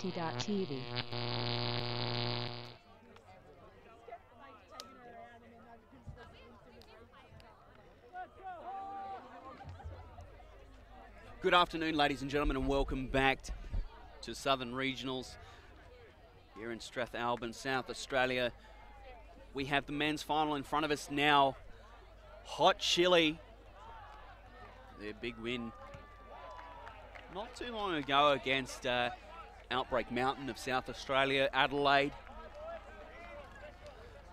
Footy.tv. Good afternoon, ladies and gentlemen, and welcome back to Southern Regionals here in Strathalbyn, South Australia. We have the men's final in front of us now. Hot Chili, their big win not too long ago against Outbreak Mountain of South Australia, Adelaide.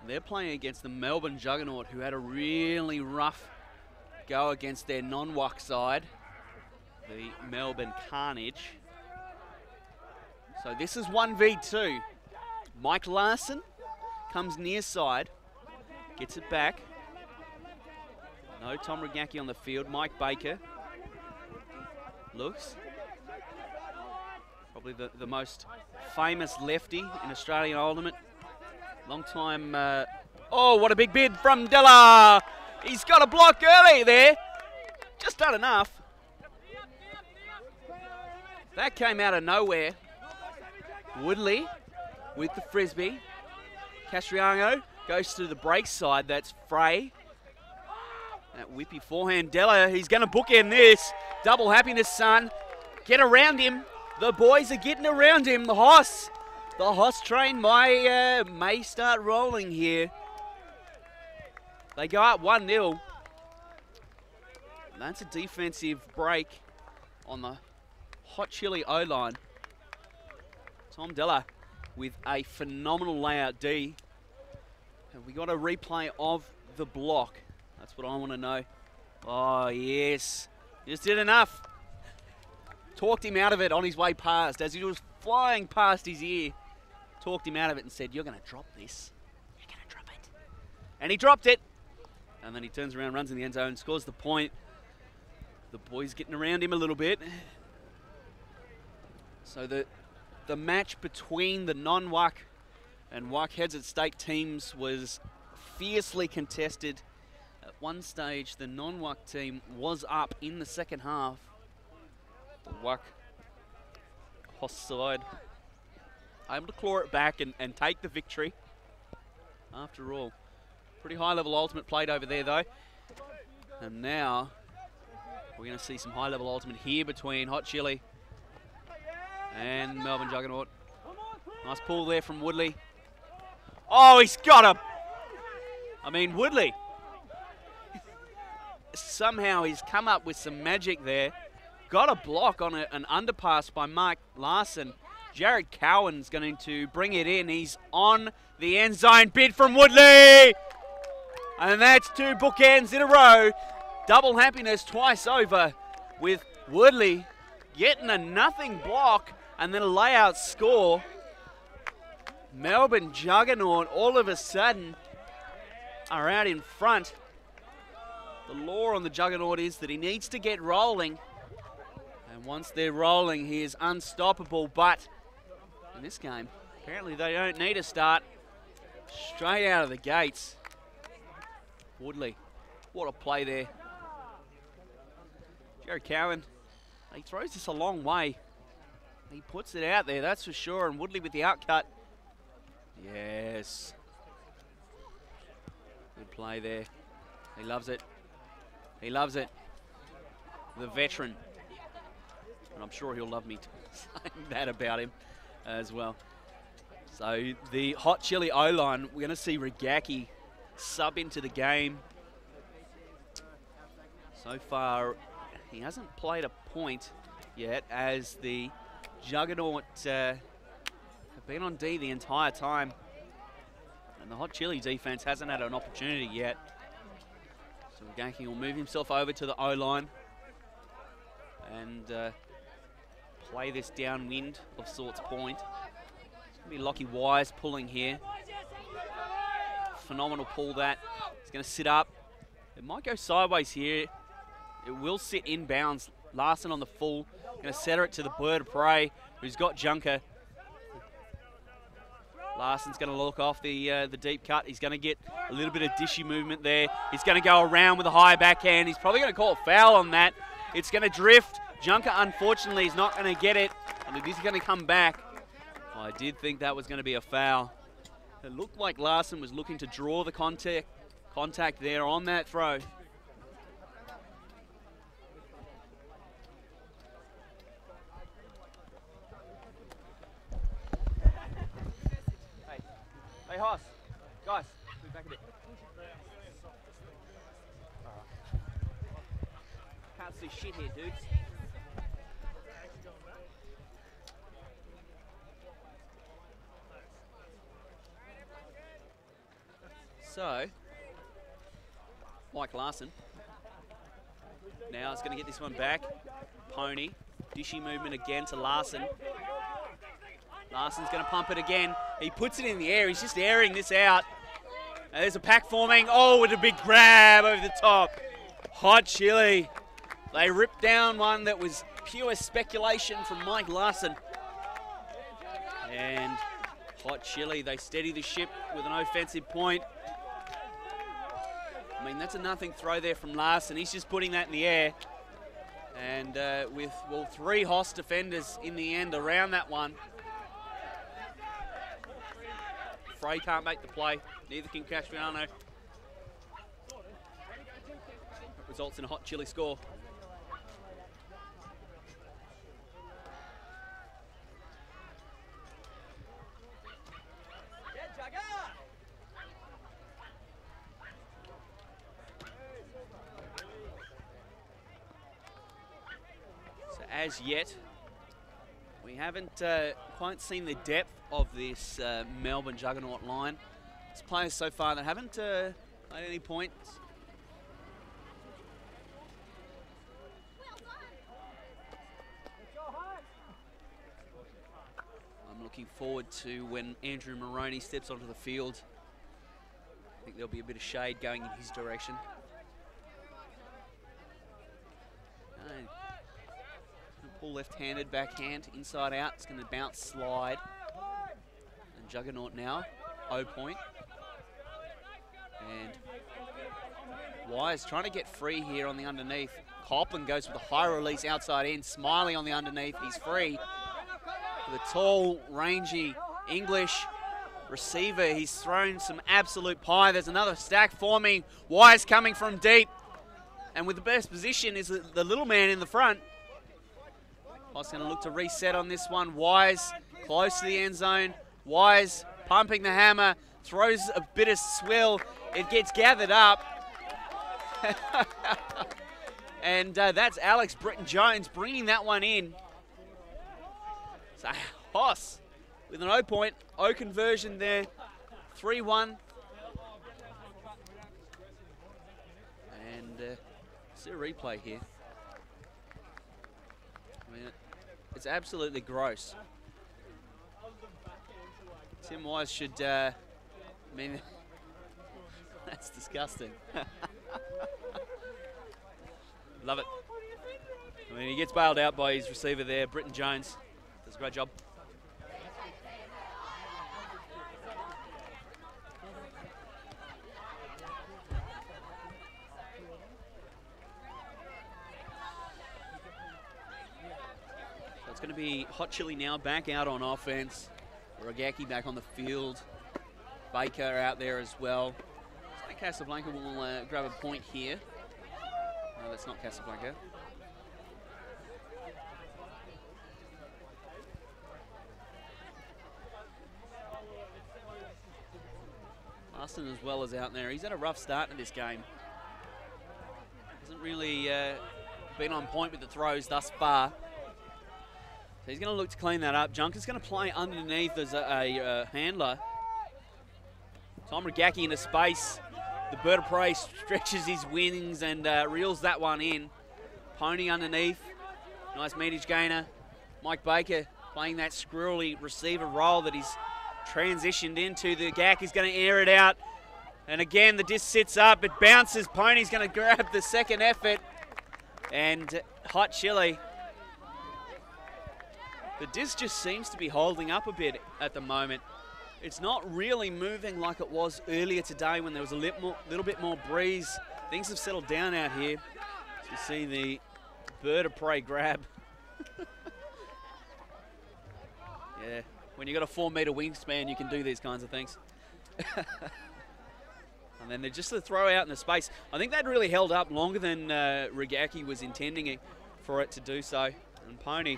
They're playing against the Melbourne Juggernaut, who had a really rough go against their non-WUC side, the Melbourne Carnage. So this is 1v2. Mike Larson comes near side, gets it back. No Tom Regacki on the field. Mike Baker looks probably the most famous lefty in Australian Ultimate. Long time. Oh, what a big bid from Della. He's got a block early there. Just done enough. That came out of nowhere. Woodley with the frisbee. Castriano goes to the break side. That's Frey. That whippy forehand. Della, he's going to bookend this. Double happiness, son. Get around him. The boys are getting around him. The Hoss train may start rolling here. They go up 1-0. That's a defensive break on the Hot Chili O-line. Tom Della with a phenomenal layout D. Have we got a replay of the block? That's what I want to know. Oh, yes. Just did enough. Talked him out of it on his way past. As he was flying past his ear, talked him out of it and said, "You're going to drop this. You're going to drop it." And he dropped it. And then he turns around, runs in the end zone, scores the point. The boys getting around him a little bit. So the match between the non-WUC and WUC heads at state teams was fiercely contested. At one stage, the non-WUC team was up in the second half. The WUC Hoss side able to claw it back and take the victory. After all, pretty high-level ultimate played over there, though. And now we're going to see some high-level ultimate here between Hot Chili and Melbourne Juggernaut. Nice pull there from Woodley. Oh, he's got him. I mean, Woodley. Somehow he's come up with some magic there. Got a block on an underpass by Mike Larson. Jared Cowan's going to bring it in. He's on the end zone. Bid from Woodley. And that's two bookends in a row. Double happiness twice over with Woodley getting a nothing block and then a layout score. Melbourne Juggernaut all of a sudden are out in front. The law on the Juggernaut is that he needs to get rolling. And once they're rolling, he is unstoppable. But in this game, apparently they don't need a start. Straight out of the gates. Woodley, what a play there. Jared Cowan, he throws this a long way. He puts it out there, that's for sure. And Woodley with the outcut. Yes. Good play there. He loves it. He loves it. The veteran. And I'm sure he'll love me saying that about him as well. So the Hot Chili O-line, we're going to see Regacki sub into the game. So far, he hasn't played a point yet, as the Juggernaut have been on D the entire time. And the Hot Chili defense hasn't had an opportunity yet. So Regacki will move himself over to the O-line and play this downwind of sorts point. It's going to be Lockie Wise pulling here. Phenomenal pull that. It's going to sit up. It might go sideways here. It will sit inbounds. Larson on the full. Going to center it to the bird of prey, who's got Junker. Larson's going to look off the deep cut. He's going to get a little bit of dishy movement there. He's going to go around with a high backhand. He's probably going to call a foul on that. It's going to drift. Junker, unfortunately, is not going to get it, and it is going to come back. I did think that was going to be a foul. It looked like Larson was looking to draw the contact there on that throw. Hey, Hoss. Guys, move back a bit. Can't see shit here, dudes. So, Mike Larson now is going to get this one back. Pony, dishy movement again to Larson. Larson's going to pump it again. He puts it in the air. He's just airing this out. And there's a pack forming. Oh, with a big grab over the top. Hot Chili. They ripped down one that was pure speculation from Mike Larson. And Hot Chili, they steady the ship with an offensive point. I mean, that's a nothing throw there from Larson. He's just putting that in the air. And with, well, 3 Hoss defenders in the end around that one. Frey can't make the play. Neither can Casciano. Results in a Hot Chili score. As yet, we haven't quite seen the depth of this Melbourne Juggernaut line. There's players so far that haven't made any points. I'm looking forward to when Andrew Moroney steps onto the field. I think there'll be a bit of shade going in his direction. Pull left-handed, backhand, inside out. It's going to bounce, slide. And Juggernaut now, O point. And Wise trying to get free here on the underneath. Copland goes with a high release outside in. Smiley on the underneath. He's free. The tall, rangy English receiver. He's thrown some absolute pie. There's another stack forming. Wise coming from deep. And with the best position is the little man in the front. Hoss going to look to reset on this one. Wise close to the end zone. Wise pumping the hammer. Throws a bit of swill. It gets gathered up. And that's Alex Britton-Jones bringing that one in. So Hoss with an O point. O conversion there. 3-1. And see a replay here. I mean, it's absolutely gross. Tim Wise should, I mean, that's disgusting. Love it. I mean, he gets bailed out by his receiver there, Britton-Jones. Does a great job. It's going to be Hot Chili now back out on offense. Rogacki back on the field. Baker out there as well. So Casablanca will grab a point here. No, that's not Casablanca. Austin as well is out there. He's had a rough start to this game. Hasn't really been on point with the throws thus far. So he's going to look to clean that up. Junker's going to play underneath as a handler. Tom Rogacki into space. The bird of prey stretches his wings and reels that one in. Pony underneath. Nice metage gainer. Mike Baker playing that squirrely receiver role that he's transitioned into. The Gack is going to air it out. And again, the disc sits up. It bounces. Pony's going to grab the second effort. And Hot Chili. The disc just seems to be holding up a bit at the moment. It's not really moving like it was earlier today when there was a little bit more breeze. Things have settled down out here. So you see the bird of prey grab. Yeah, When you've got a 4-metre wingspan, you can do these kinds of things. And then they're just the throw out in the space. I think that really held up longer than Rigaki was intending it for it to do so. And Pony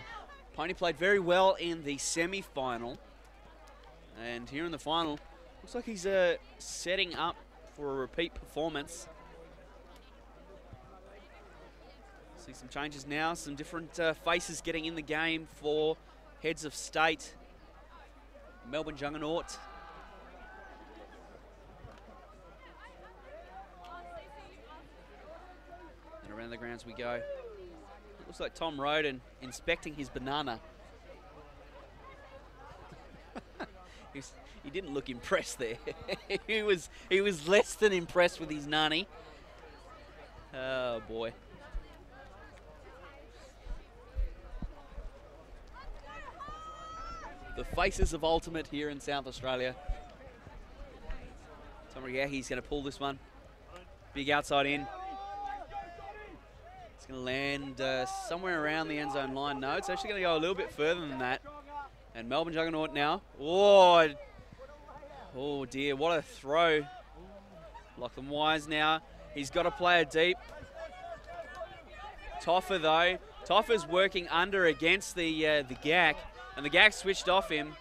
played very well in the semi-final. And here in the final, looks like he's setting up for a repeat performance. See some changes now, some different faces getting in the game for heads of state. Melbourne Juggernaut. And around the grounds we go. It looks like Tom Roden inspecting his banana. He didn't look impressed there. he was less than impressed with his nani. Oh boy. The faces of ultimate here in South Australia. Tom Rigahi's going to pull this one. Big outside in. It's going to land somewhere around the end zone line. No, it's actually going to go a little bit further than that. And Melbourne Juggernaut now. Oh dear, what a throw. Lachlan Wise now. He's got to play it deep. Toffa though. Toffa's working under against the GAC. And the GAC switched off him.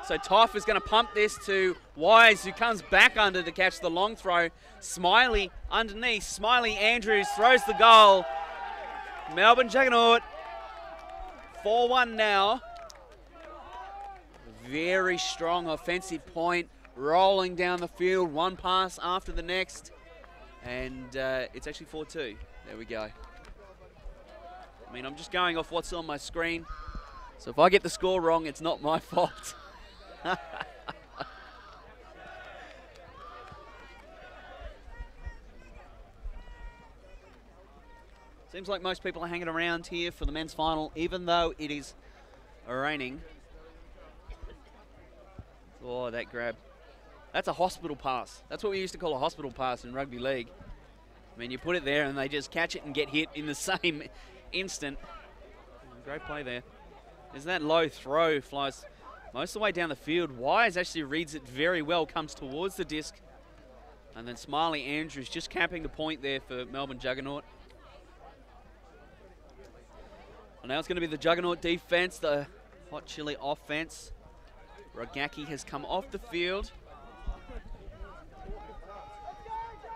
So Toff is going to pump this to Wise, who comes back under to catch the long throw. Smiley underneath. Smiley Andrews throws the goal. Melbourne Juggernaut, 4-1 now. Very strong offensive point, rolling down the field, one pass after the next. And it's actually 4-2. There we go. I mean, I'm just going off what's on my screen. So if I get the score wrong, it's not my fault. Seems like most people are hanging around here for the men's final, even though it is raining. Oh, that grab. That's a hospital pass. That's what we used to call a hospital pass in rugby league. I mean, you put it there and they just catch it and get hit in the same instant. Great play there. There's that low throw, flies most of the way down the field. Wise actually reads it very well, comes towards the disc. And then Smiley Andrews just capping the point there for Melbourne Juggernaut. Well, now it's going to be the Juggernaut defense, the Hot Chili offense. Rigaki has come off the field.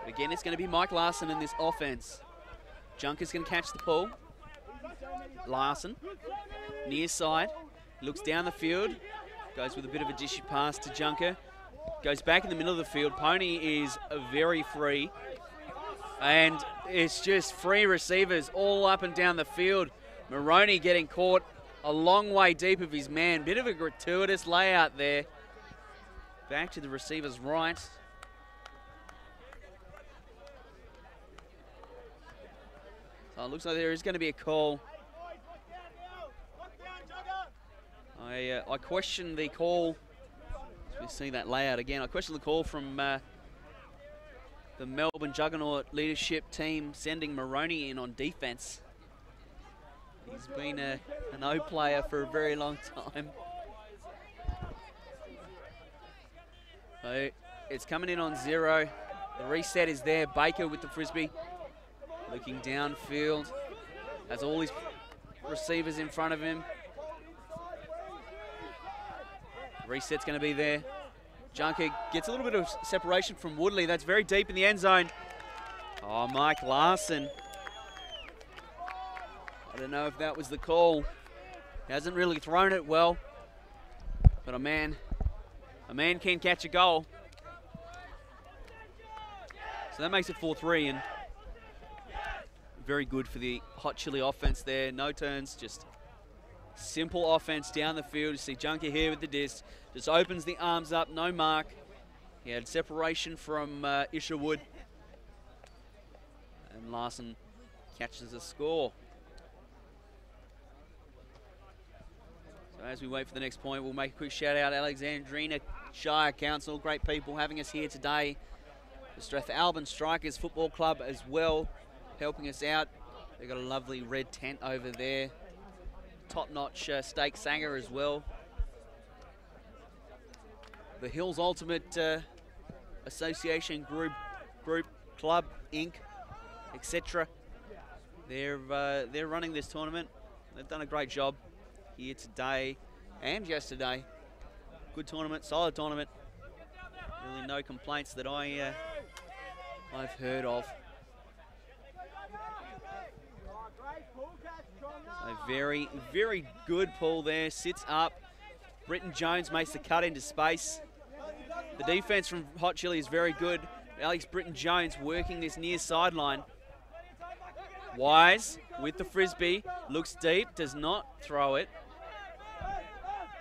But again, it's going to be Mike Larson in this offense. Junker's going to catch the pull. Larson, near side, looks down the field, goes with a bit of a dishy pass to Junker, goes back in the middle of the field. Pony is very free, and it's just free receivers all up and down the field. Moroney getting caught a long way deep of his man. Bit of a gratuitous layout there. Back to the receiver's right. So it looks like there is going to be a call. I question the call. As we see that layout again, I question the call from the Melbourne Juggernaut leadership team sending Moroney in on defense. He's been an O player for a very long time. So it's coming in on 0. The reset is there. Baker with the frisbee. Looking downfield. Has all his receivers in front of him. Reset's going to be there. Junker gets a little bit of separation from Woodley. That's very deep in the end zone. Oh, Mike Larson. I don't know if that was the call. He hasn't really thrown it well. But a man can catch a goal. So that makes it 4-3, and very good for the Hot Chili offense there. No turns, just simple offense down the field. You see Junker here with the disc. Just opens the arms up, no mark. He had separation from Isherwood. And Larson catches a score. So as we wait for the next point, we'll make a quick shout out Alexandrina Shire Council. Great people having us here today. The Strathalbyn Strikers Football Club as well, helping us out. They've got a lovely red tent over there. Top-notch steak sanger as well. the Hills Ultimate Association Group, Club, Inc., etc. They're running this tournament. They've done a great job here today and yesterday. Good tournament, solid tournament. Really no complaints that I've heard of. So very, very good pull there. Sits up. Britton Jones makes the cut into space. The defense from Hot Chili is very good. Alex Britton Jones working this near sideline. Wise with the frisbee, looks deep, does not throw it.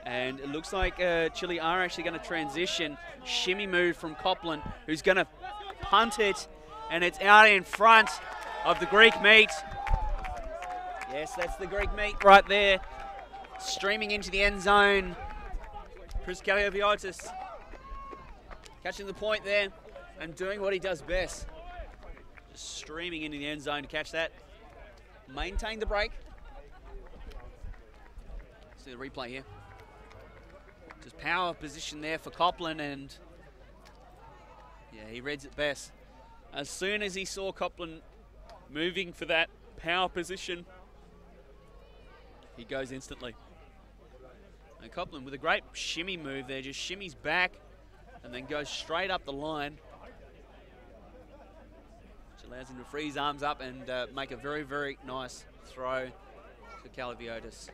And it looks like Chile are actually going to transition. Shimmy move from Copland, who's going to punt it, and it's out in front of the Greek meat. Yes, that's the Greek meat right there. Streaming into the end zone. Chris Kaliaviotis catching the point there and doing what he does best. Just streaming into the end zone to catch that. Maintain the break. See the replay here. Just power position there for Copland, and yeah, he reads it best. As soon as he saw Copland moving for that power position, he goes instantly. And Copland with a great shimmy move there, just shimmies back and then goes straight up the line, which allows him to free his arms up and make a very, very nice throw to Kaliaviotis.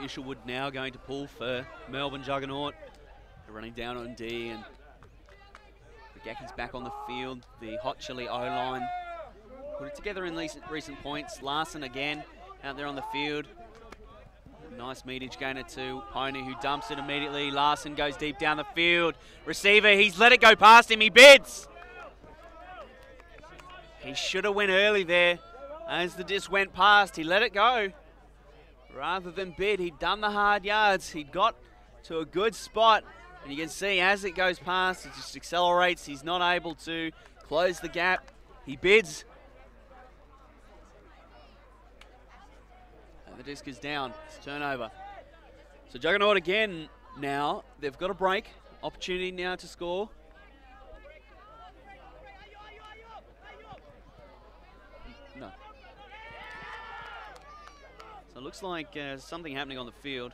Isherwood now going to pull for Melbourne Juggernaut. They're running down on D, and Regaki's back on the field. The Hot Chili O-line put it together in recent points. Larson again out there on the field. Nice metage gainer to Pony, who dumps it immediately. Larson goes deep down the field. Receiver, he's let it go past him. He bids. He should have went early there. As the disc went past, he let it go. Rather than bid, he'd done the hard yards. He'd got to a good spot. And you can see as it goes past, it just accelerates. He's not able to close the gap. He bids. And the disc is down. It's turnover. So Juggernaut again now. They've got a break. Opportunity now to score. No. So it looks like something happening on the field.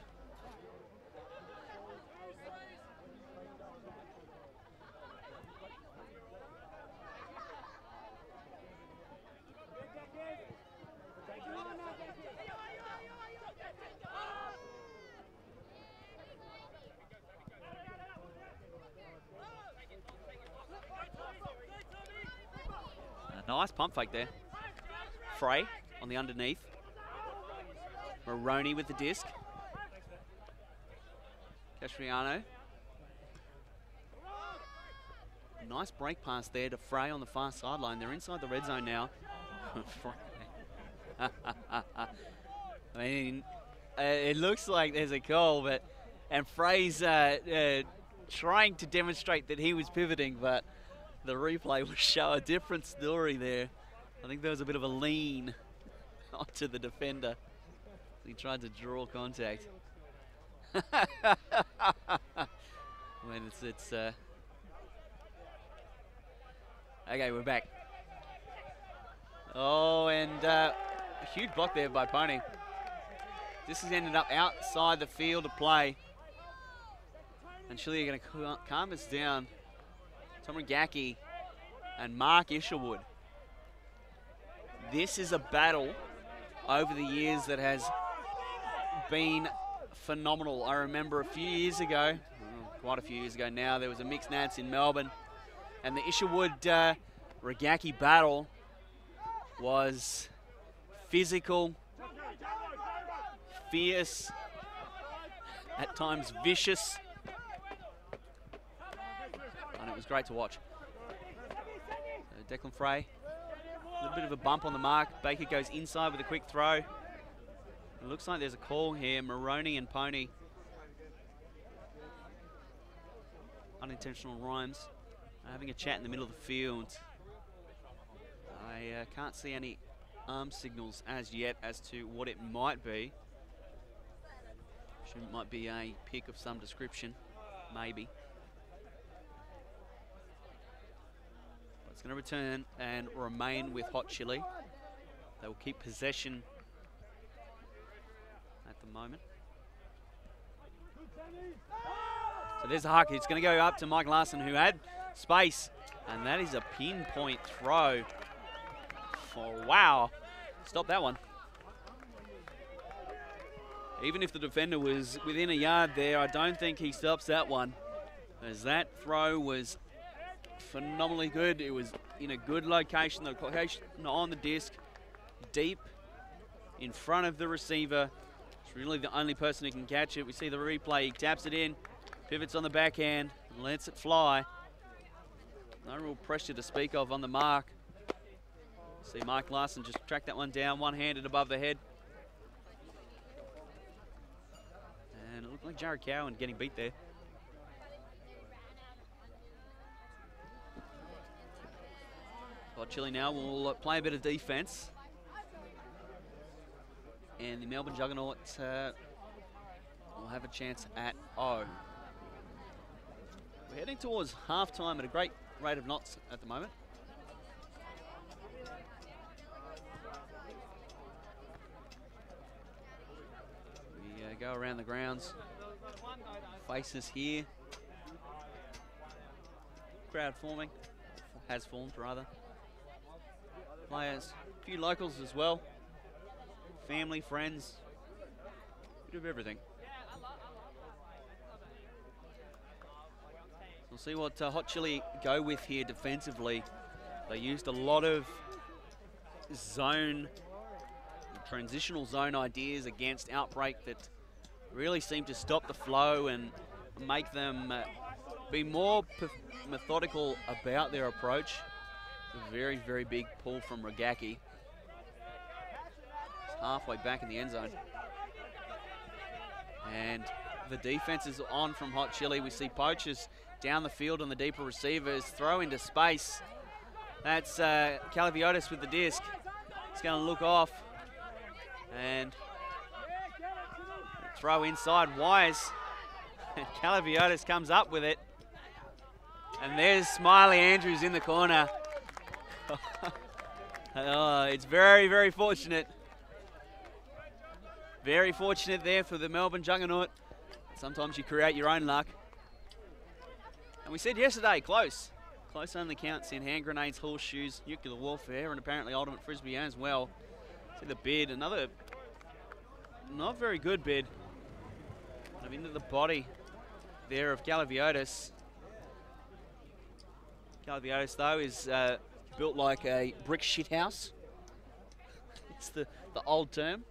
A nice pump fake there. Frey on the underneath. Maroney with the disc. Castriano. Nice break pass there to Frey on the far sideline. They're inside the red zone now. I mean, it looks like there's a goal, and Frey's trying to demonstrate that he was pivoting, but the replay will show a different story there. I think there was a bit of a lean onto the defender. He tried to draw contact. When it's okay, we're back. Oh, and a huge block there by Pony. This has ended up outside the field of play. And Chile are going to calm us down. Tom Regaki and Mark Isherwood. This is a battle over the years that has been phenomenal. I remember a few years ago, quite a few years ago now, there was a mixed nats in Melbourne, and the Isherwood Regaki battle was physical, fierce, at times vicious. And it was great to watch. So Declan Frey, a little bit of a bump on the mark. Baker goes inside with a quick throw. It looks like there's a call here. Moroney and Pony. Unintentional rhymes. Having a chat in the middle of the field. I can't see any arm signals as yet as to what it might be. It might be a pick of some description, maybe. But it's going to return and remain with Hot Chili. They will keep possession at the moment. So there's a huck. It's going to go up to Mike Larson, who had space, and that is a pinpoint throw. Oh, wow. Stop that one. Even if the defender was within a yard there, I don't think he stops that one, as that throw was phenomenally good. It was in a good location, the location on the disc, deep in front of the receiver. It's really the only person who can catch it. We see the replay. He taps it in, pivots on the backhand, and lets it fly. No real pressure to speak of on the mark. See Mike Larson just track that one down, one-handed above the head. And it looked like Jared Cowan getting beat there. Hot Chili now will play a bit of defense. And the Melbourne Juggernauts will have a chance at O. We're heading towards halftime at a great rate of knots at the moment. We go around the grounds. Faces here. Crowd forming. Has formed, rather. Players. A few locals as well. Family, friends. Bit of everything. We'll see what Hot Chili go with here defensively. They used a lot of transitional zone ideas against Outbreak that really seemed to stop the flow and make them be more methodical about their approach. A very, very big pull from Ragaki. It's halfway back in the end zone. And the defense is on from Hot Chili. We see Poachers down the field on the deeper receivers, throw into space. That's Calaviotis with the disc. It's going to look off. And throw inside Wise. And Calaviotis comes up with it. And there's Smiley Andrews in the corner. Oh, it's very, very fortunate. Very fortunate there for the Melbourne Juggernaut. Sometimes you create your own luck. And we said yesterday, close. Close only counts in hand grenades, horseshoes, nuclear warfare, and apparently ultimate frisbee as well. See the bid, another not very good bid. Kind of into the body there of Calaviotis. Calaviotis, though, is built like a brick shithouse. It's the old term.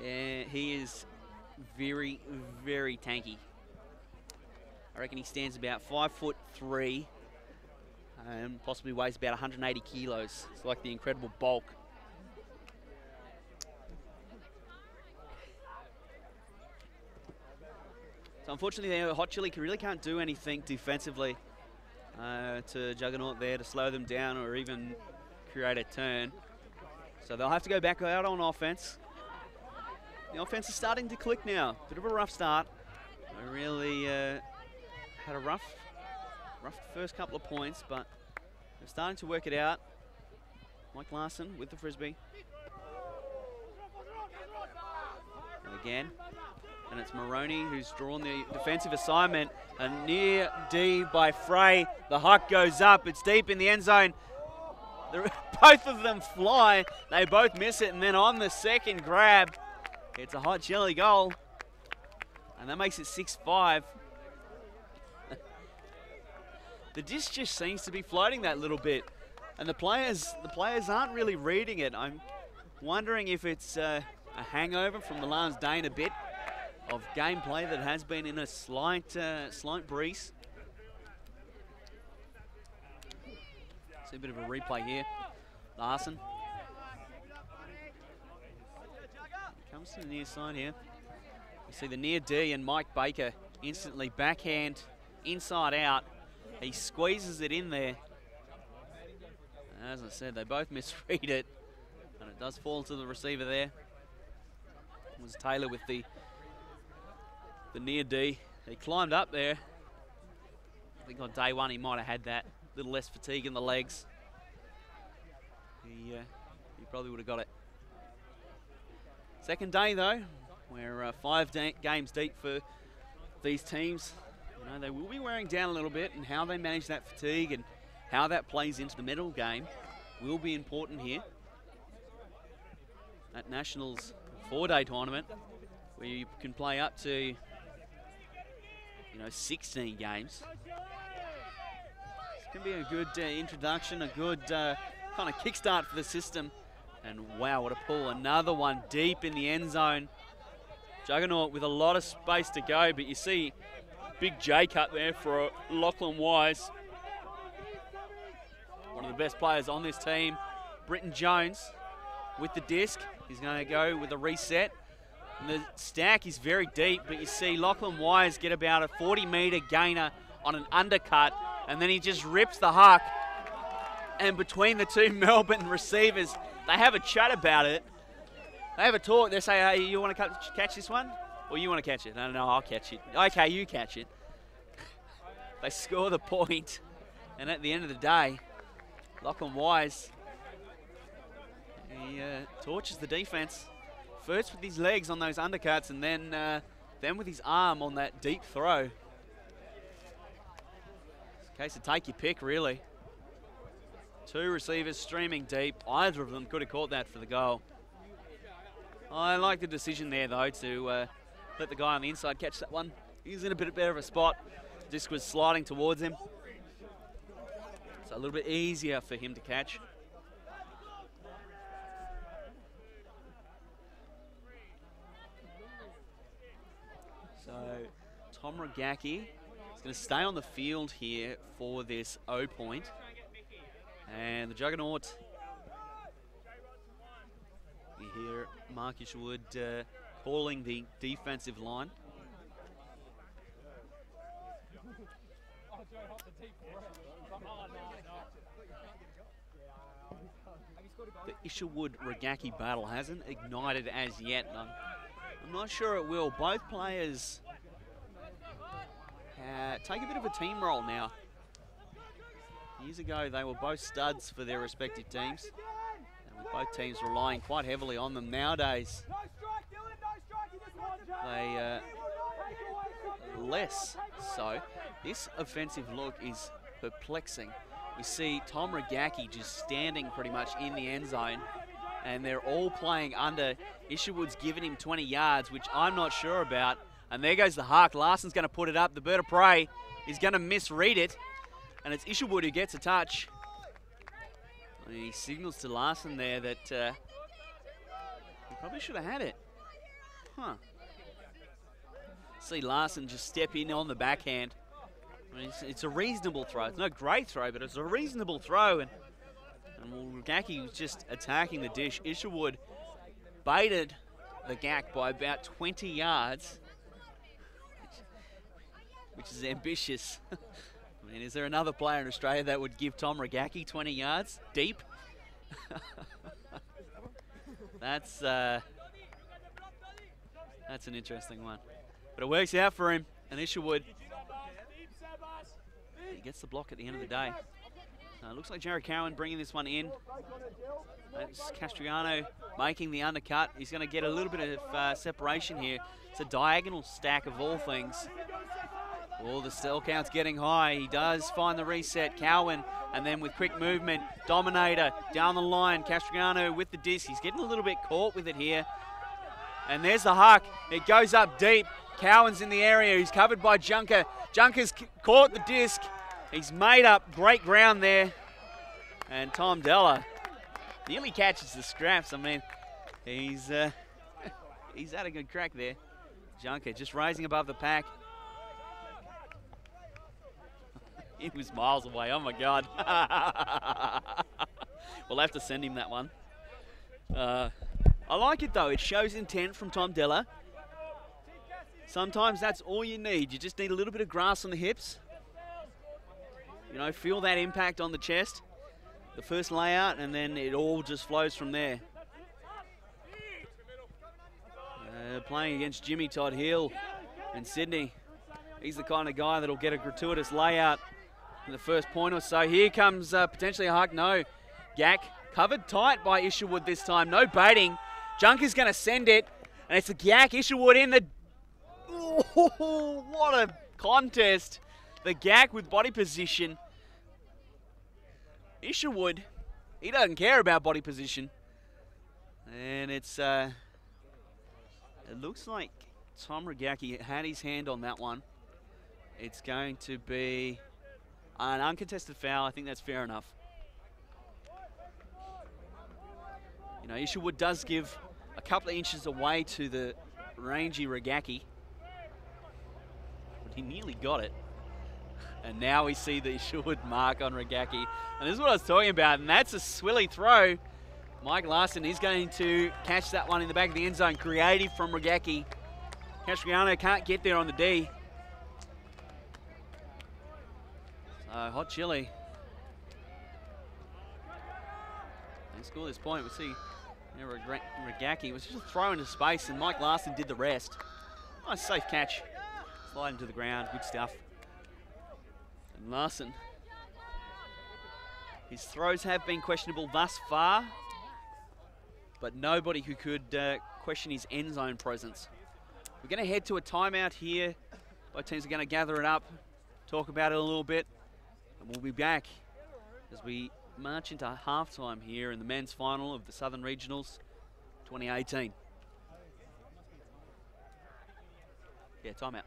And he is very, very tanky. I reckon he stands about 5'3", and possibly weighs about 180 kilos. It's like the incredible bulk. So unfortunately, Hot Chili really can't do anything defensively to Juggernaut there to slow them down or even create a turn. So they'll have to go back out on offense. The offense is starting to click now. Bit of a rough start. I really had a rough first couple of points, but they're starting to work it out. Mike Larson with the frisbee. And again, and it's Moroney who's drawn the defensive assignment. A near D by Frey. The huck goes up. It's deep in the end zone. Both of them fly. They both miss it, and then on the second grab, it's a Hot Chili goal, and that makes it 6-5. The disc just seems to be floating that little bit, and the players aren't really reading it. I'm wondering if it's a hangover from the last day and a bit of gameplay that has been in a slight breeze. See a bit of a replay here. Larson. Comes to the near side here. You see the near D and Mike Baker instantly backhand inside out. He squeezes it in there. As I said, they both misread it, and it does fall to the receiver there. It was Taylor with the near D. He climbed up there. I think on day one he might have had that little less fatigue in the legs. He probably would have got it. Second day though, we're 5 games deep for these teams. You know, they will be wearing down a little bit, and how they manage that fatigue and how that plays into the medal game will be important here. At Nationals 4-day tournament, where you can play up to 16 games. It's going to be a good introduction, a good kind of kickstart for the system. And wow, what a pull. Another one deep in the end zone. Juggernaut with a lot of space to go, but you see big J cut there for Lachlan Wise. One of the best players on this team. Britton Jones with the disc. He's going to go with a reset. And the stack is very deep, but you see Lachlan Wise get about a 40-metre gainer on an undercut, and then he just rips the huck. And between the two Melbourne receivers, they have a chat about it. They have a talk. They say, hey, you want to catch this one? Or you want to catch it? No, I'll catch it. Okay, you catch it. They score the point. And at the end of the day, Lachlan Wise, he torches the defense. First with his legs on those undercuts, and then with his arm on that deep throw. It's a case of take your pick, really. 2 receivers streaming deep. Either of them could have caught that for the goal. I like the decision there, though, to let the guy on the inside catch that one. He's in a bit better of a spot. Disc was sliding towards him. So a little bit easier for him to catch. So Tom Rogacki is going to stay on the field here for this O point. And the Juggernaut, you hear Mark Isherwood calling the defensive line. The Isherwood-Rogacki battle hasn't ignited as yet. I'm not sure it will. Both players take a bit of a team role now. Years ago, they were both studs for their respective teams. And with both teams relying quite heavily on them nowadays, they less so. This offensive look is perplexing. We see Tom Rogacki just standing pretty much in the end zone, and they're all playing under. Isherwood's given him 20 yards, which I'm not sure about. And there goes the huck. Larson's going to put it up. The bird of prey is going to misread it. And it's Isherwood who gets a touch. And he signals to Larson there that he probably should have had it. Huh. See Larson just step in on the backhand. I mean, it's a reasonable throw. It's not a great throw, but it's a reasonable throw. And Rogacki was just attacking the dish. Isherwood baited the Gack by about 20 yards, which is ambitious. I mean, is there another player in Australia that would give Tom Rogacki 20 yards deep? That's an interesting one. But it works out for him, and Isherwood, he gets the block at the end of the day. It looks like Jared Cowan bringing this one in. It's Castriano making the undercut. He's going to get a little bit of separation here. It's a diagonal stack of all things. Oh, the cell count's getting high. He does find the reset. Cowan, and then with quick movement, Dominator down the line. Castriano with the disc. He's getting a little bit caught with it here. And there's the huck. It goes up deep. Cowan's in the area. He's covered by Junker. Junker's caught the disc. He's made up great ground there. And Tom Della nearly catches the scraps. I mean, he's He's had a good crack there. Junker just rising above the pack. He was miles away. Oh, my God. We'll have to send him that one. I like it, though. It shows intent from Tom Della. Sometimes that's all you need. You just need a little bit of grass on the hips. You know, feel that impact on the chest. The first layout, and then it all just flows from there. Playing against Jimmy Todd Hill in Sydney. He's the kind of guy that'll get a gratuitous layout in the first point or so. Here comes potentially a hug. No. Gack covered tight by Isherwood this time. No baiting. Junker's going to send it. And it's a Gack. Isherwood in the... Oh, what a contest. The Gack with body position. Isherwood, he doesn't care about body position. And it's... it looks like Tom Regacki had his hand on that one. It's going to be an uncontested foul. I think that's fair enough. You know, Isherwood does give a couple of inches away to the rangy Regacki. But he nearly got it. And now we see the Isherwood mark on Regacki. And this is what I was talking about, and that's a swilly throw. Mike Larson is going to catch that one in the back of the end zone. Creative from Regacki. Castriano can't get there on the D. So, hot chili. They score this point. We'll see Regacki was just thrown into space, and Mike Larson did the rest. Nice safe catch. Sliding to the ground. Good stuff. And Larson. His throws have been questionable thus far, but nobody who could question his end zone presence. We're going to head to a timeout here. Both teams are going to gather it up, talk about it a little bit, and we'll be back as we march into halftime here in the men's final of the Southern Regionals 2018. Yeah, timeout.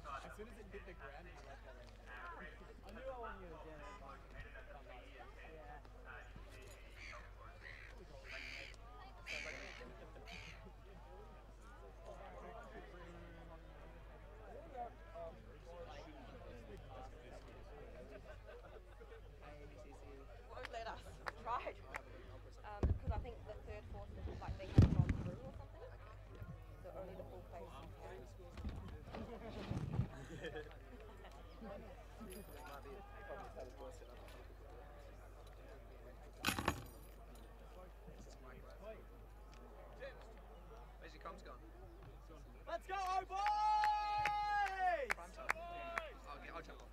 As soon as it hit the ground, it left already. I knew I wanted you to jam it. Won't let us. Tried. Because I think the third, fourth, like they haven't gone through or something. So only the full phase. your comms gone? Let's go, oh boys! Prime time. I'll jump off.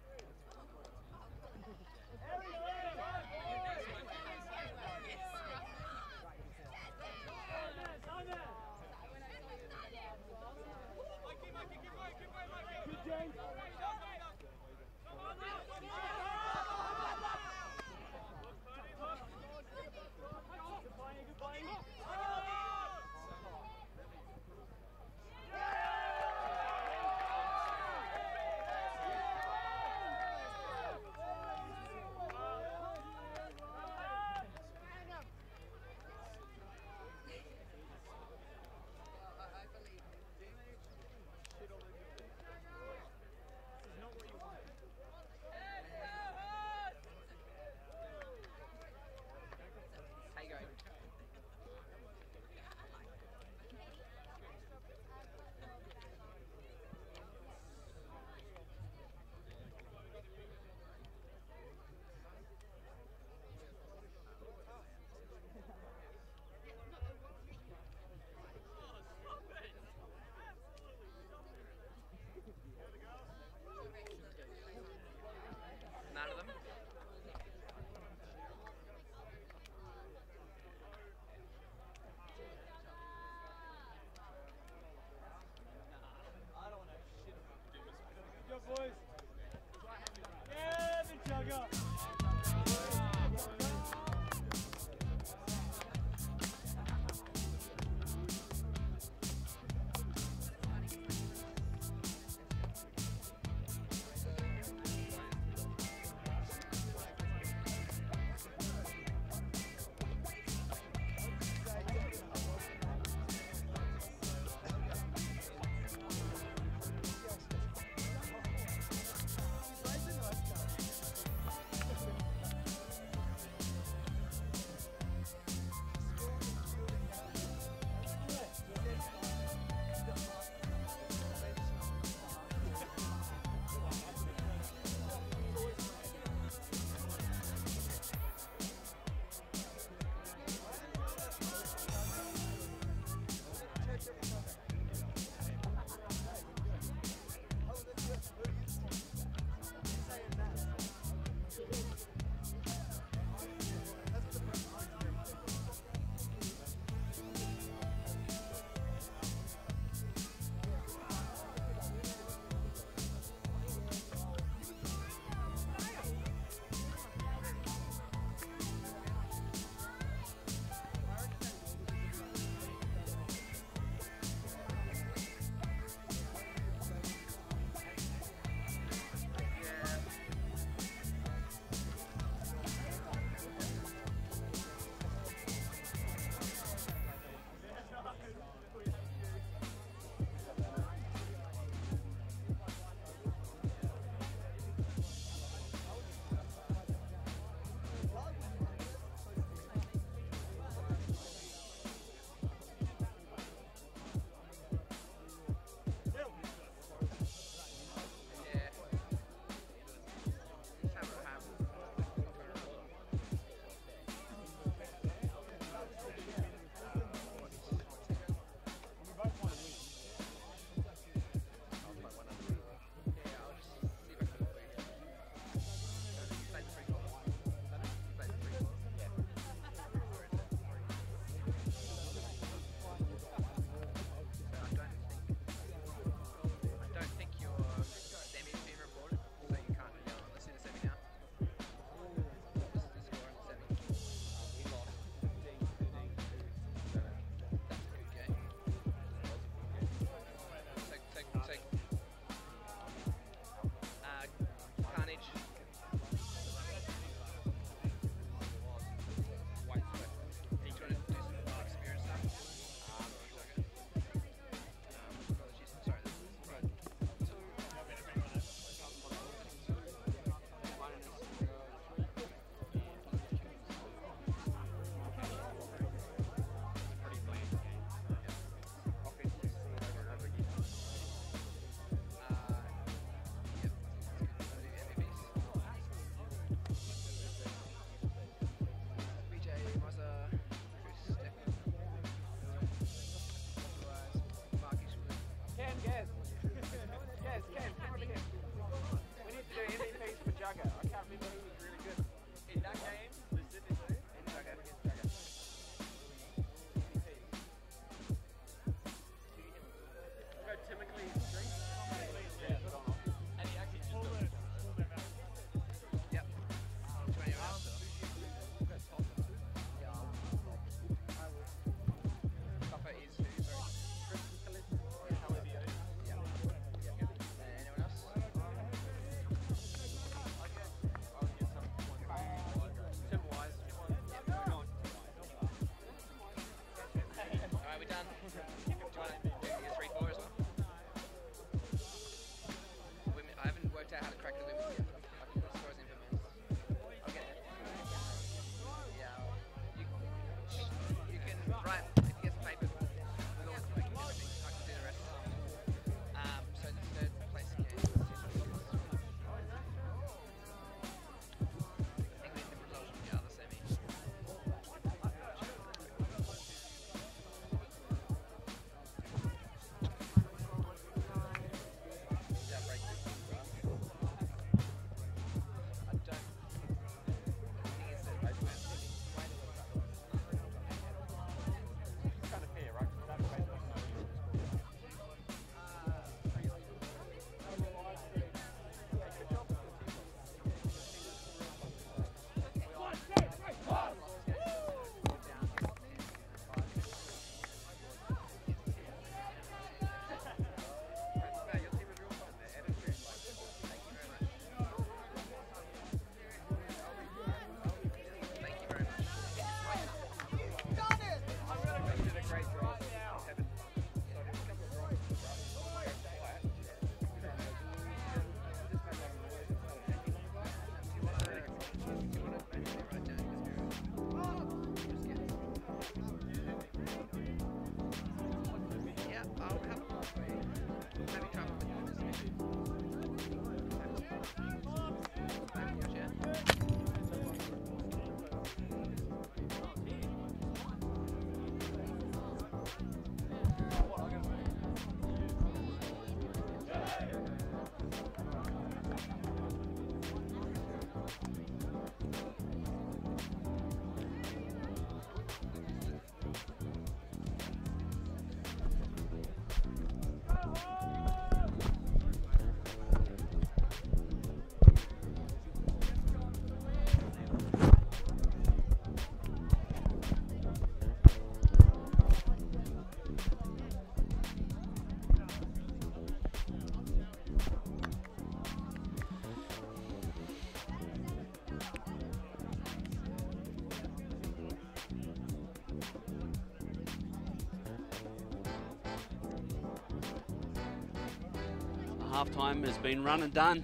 halftime has been run and done.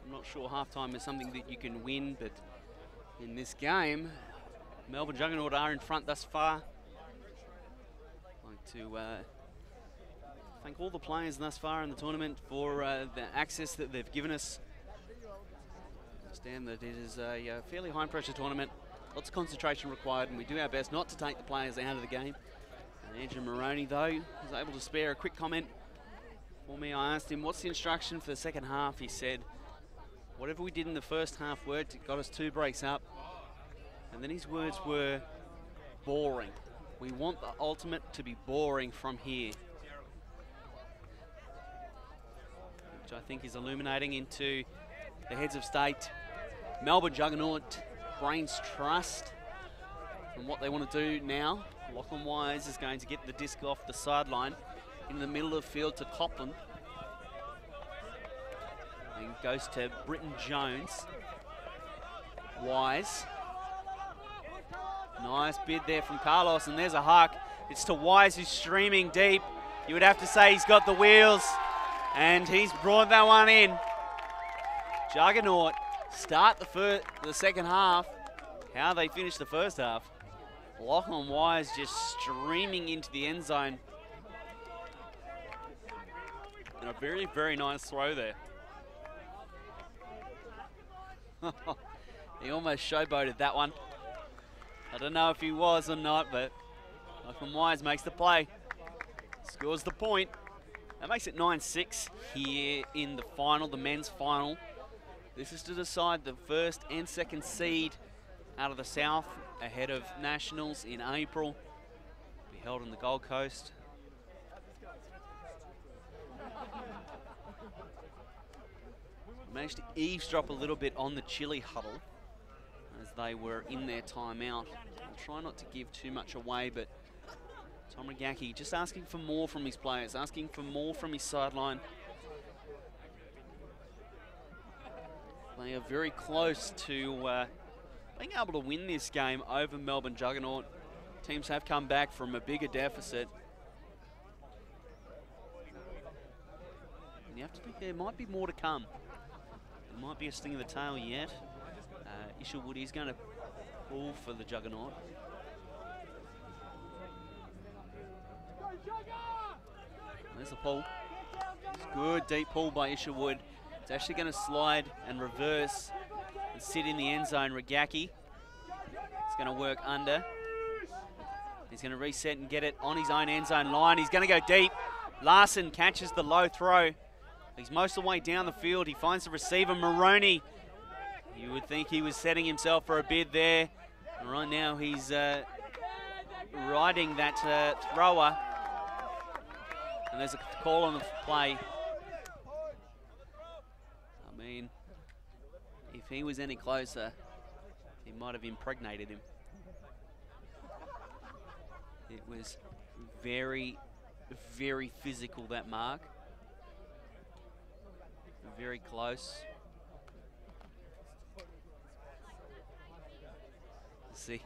I'm not sure halftime is something that you can win, but in this game, Melbourne Juggernaut are in front thus far. I'd like to thank all the players thus far in the tournament for the access that they've given us. Understand that it is a fairly high pressure tournament, lots of concentration required, and we do our best not to take the players out of the game. And Andrew Moroney, though, was able to spare a quick comment for me. I asked him, what's the instruction for the second half? He said, whatever we did in the first half worked. It got us 2 breaks up. And then his words were, boring. We want the ultimate to be boring from here. Which I think is illuminating into the heads of state. Melbourne Juggernaut, Brains Trust, and what they want to do now. Lachlan Wise is going to get the disc off the sideline in the middle of the field to Copland. And goes to Britton Jones. Wise. Nice bid there from Carlos, and there's a huck. It's to Wise, who's streaming deep. You would have to say he's got the wheels, and he's brought that one in. Juggernaut start the second half. How they finish the first half. Lachlan Wise just streaming into the end zone. And a very, very nice throw there. He almost showboated that one. I don't know if he was or not, but Lachlan Wise makes the play. Scores the point. That makes it 9-6 here in the final, the men's final. This is to decide the first and second seed out of the South ahead of Nationals in April. Be held on the Gold Coast. Managed to eavesdrop a little bit on the Chile huddle as they were in their timeout. I'll try not to give too much away, but Tom Regacki just asking for more from his players, asking for more from his sideline. They are very close to being able to win this game over Melbourne Juggernaut. Teams have come back from a bigger deficit. And you have to think there might be more to come. There might be a sting of the tail yet. Isherwood is going to pull for the Juggernaut. There's the pull. It's good deep pull by Isherwood. It's actually going to slide and reverse and sit in the end zone. Regacki is going to work under. He's going to reset and get it on his own end zone line. He's going to go deep. Larson catches the low throw. He's most of the way down the field. He finds the receiver, Moroney. You would think he was setting himself for a bid there. And right now he's riding that thrower. And there's a call on the play. I mean, if he was any closer, he might have impregnated him. It was very, very physical, that mark. Very close. See,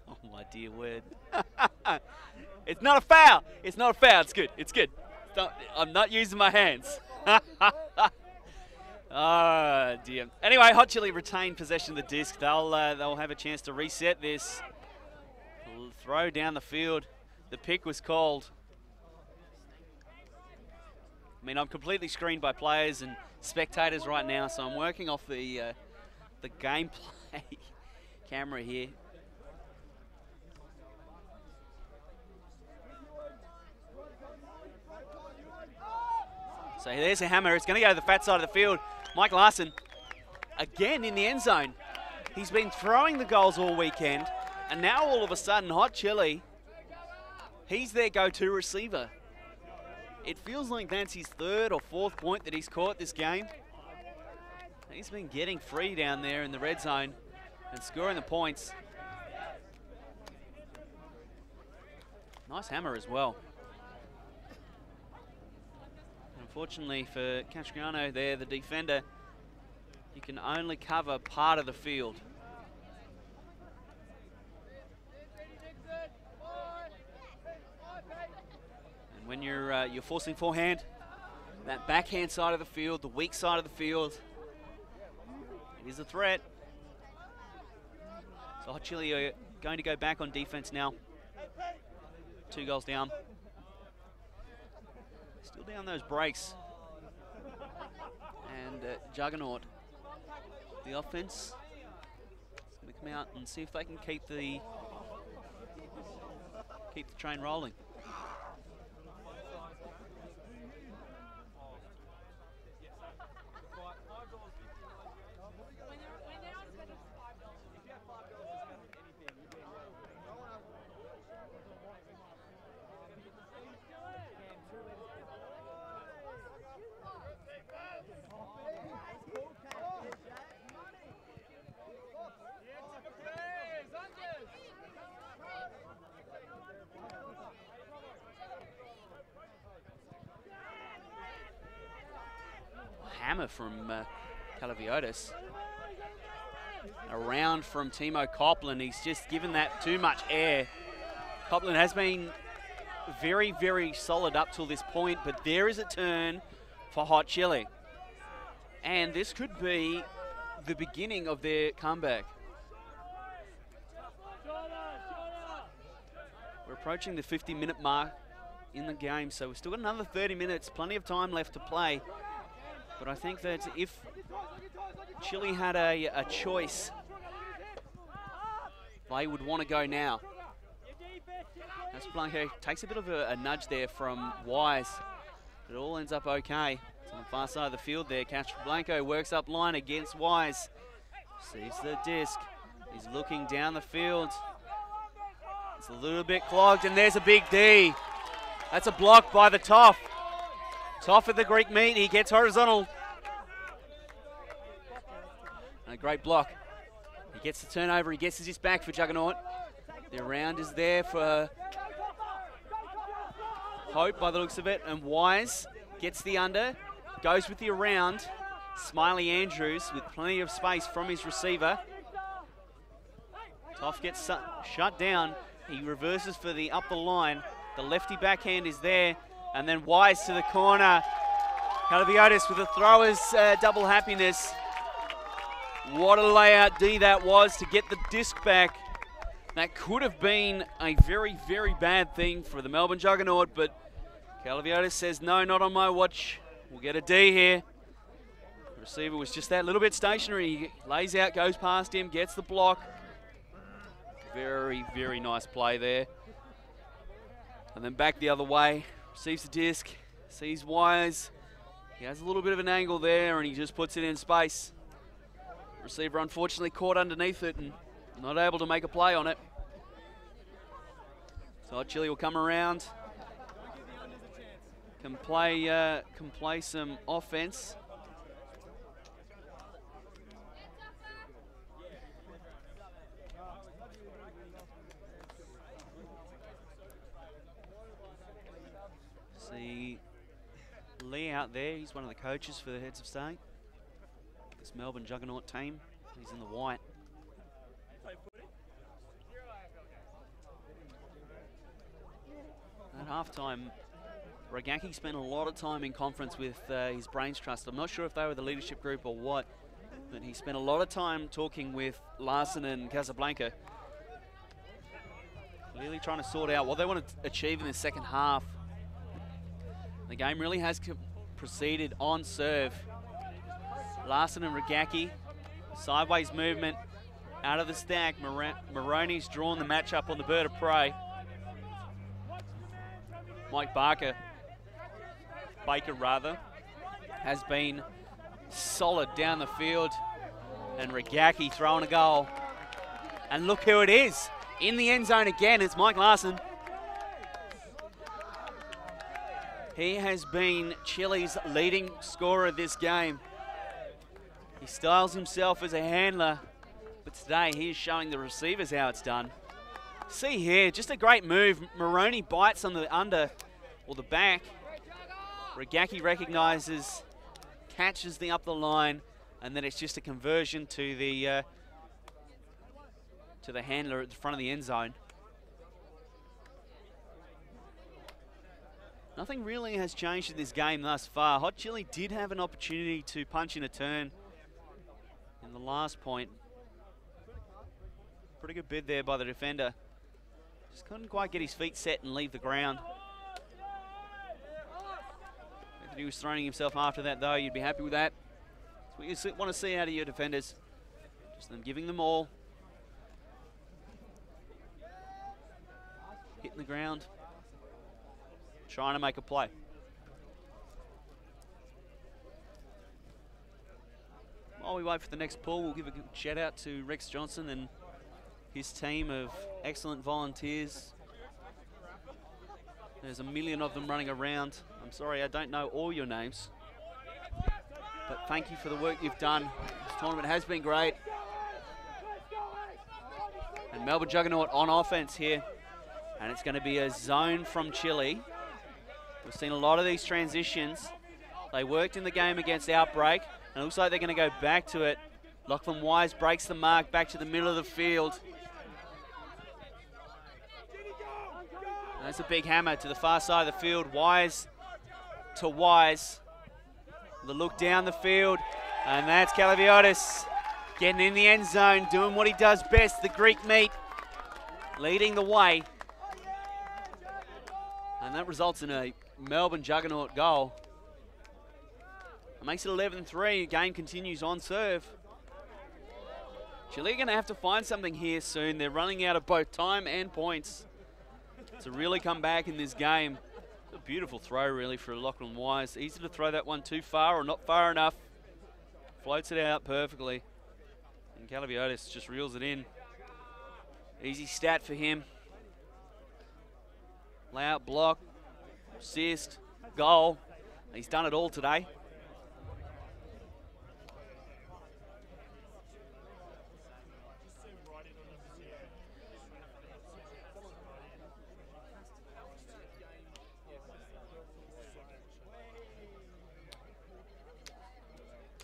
oh my dear word. It's not a foul. It's not a foul. It's good. It's good. I'm not using my hands. Oh dear. Anyway, Hot Chili retain possession of the disc. They'll have a chance to reset this. Throw down the field. The pick was called. I mean, I'm completely screened by players and spectators right now, so I'm working off the gameplay camera here. So there's a hammer. It's going to go to the fat side of the field. Mike Larson, again in the end zone. He's been throwing the goals all weekend, and now all of a sudden, Hot Chili, he's their go-to receiver. It feels like that's his third or fourth point that he's caught this game. He's been getting free down there in the red zone and scoring the points. Nice hammer as well. Unfortunately for Castriano there, the defender, he can only cover part of the field. And When you're forcing forehand, that backhand side of the field, the weak side of the field, it is a threat. So Hot Chili are going to go back on defense now. 2 goals down. Still down those breaks. And Juggernaut, the offense, is going to come out and see if they can keep the train rolling. Hammer from Calaviotis. Around from Timo Copland. He's just given that too much air. Copland has been very, very solid up till this point, but there is a turn for Hot Chili. And this could be the beginning of their comeback. We're approaching the 50-minute mark in the game, so we've still got another 30 minutes, plenty of time left to play. But I think that if Chile had a choice, they would want to go now. Casablanca takes a bit of a nudge there from Wise, but it all ends up okay. It's on the far side of the field there. Casablanca works up line against Wise. Sees the disc. He's looking down the field. It's a little bit clogged, and there's a big D. That's a block by the Toff. Toff at the Greek meat. He gets horizontal. And a great block. He gets the turnover. He gets his back for Juggernaut. The round is there for Hope by the looks of it. And Wise gets the under. Goes with the around. Smiley Andrews with plenty of space from his receiver. Toff gets shut down. He reverses for the up the line. The lefty backhand is there. And then Wise to the corner. Calaviotis with the throwers double happiness. What a layout D that was to get the disc back. That could have been a very, very bad thing for the Melbourne Juggernaut, but Calaviotis says, no, not on my watch. We'll get a D here. The receiver was just that little bit stationary. He lays out, goes past him, gets the block. Very, very nice play there. And then back the other way. Receives the disc, sees Wise. He has a little bit of an angle there, and he just puts it in space. Receiver unfortunately caught underneath it and not able to make a play on it. So Hot Chili will come around, can play some offense. See Lee out there, he's one of the coaches for the Heads of State. This Melbourne Juggernaut team, he's in the white. At halftime, Ragaki spent a lot of time in conference with his Brains Trust. I'm not sure if they were the leadership group or what, but he spent a lot of time talking with Larson and Casablanca. Clearly trying to sort out what they want to achieve in the second half. The game really has proceeded on serve. Larson and Ragaki, sideways movement out of the stack. Maroney's drawn the matchup on the bird of prey. Mike Baker has been solid down the field, and Ragaki throwing a goal. And look who it is in the end zone again. It's Mike Larson. He has been Chile's leading scorer this game. He styles himself as a handler, but today he is showing the receivers how it's done. See here, just a great move. Maroney bites on the under, or the back. Ragaki recognises, catches the up the line, and then it's just a conversion to the handler at the front of the end zone. Nothing really has changed in this game thus far. Hot Chili did have an opportunity to punch in a turn in the last point. Pretty good bid there by the defender. Just couldn't quite get his feet set and leave the ground. If he was throwing himself after that though, you'd be happy with that. That's what you want to see out of your defenders. Just them giving them all. Hitting the ground. Trying to make a play. While we wait for the next pull, we'll give a good shout out to Rex Johnson and his team of excellent volunteers. There's a million of them running around. I'm sorry, I don't know all your names. But thank you for the work you've done. This tournament has been great. And Melbourne Juggernaut on offense here. And it's going to be a zone from Chile. We've seen a lot of these transitions. They worked in the game against Outbreak, and it looks like they're going to go back to it. Lachlan Wise breaks the mark back to the middle of the field. And that's a big hammer to the far side of the field. Wise to Wise. The look down the field, and that's Kalaviotis getting in the end zone, doing what he does best, the Greek meat, leading the way. And that results in a Melbourne Juggernaut goal. It makes it 11-3. Game continues on serve. Chile are going to have to find something here soon. They're running out of both time and points to really come back in this game. It's a beautiful throw, really, for Lachlan Wise. Easy to throw that one too far or not far enough. Floats it out perfectly. And Kalaviotis just reels it in. Easy stat for him. Layout, block, assist, goal. He's done it all today.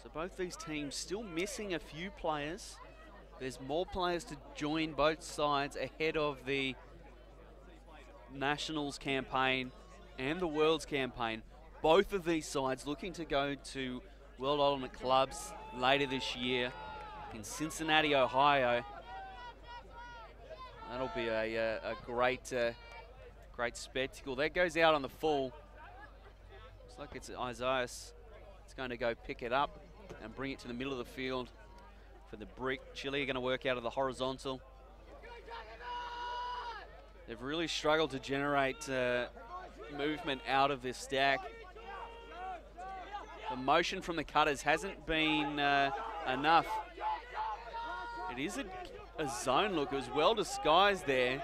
So both these teams still missing a few players. There's more players to join both sides ahead of the Nationals campaign and the Worlds campaign. Both of these sides looking to go to World Ultimate Clubs later this year in Cincinnati, Ohio. That'll be a great spectacle. That goes out on the full. Looks like it's Isaias. It's going to go pick it up and bring it to the middle of the field for the brick. Chile are going to work out of the horizontal. They've really struggled to generate movement out of this stack. The motion from the cutters hasn't been enough. It is a zone look. It was well disguised there,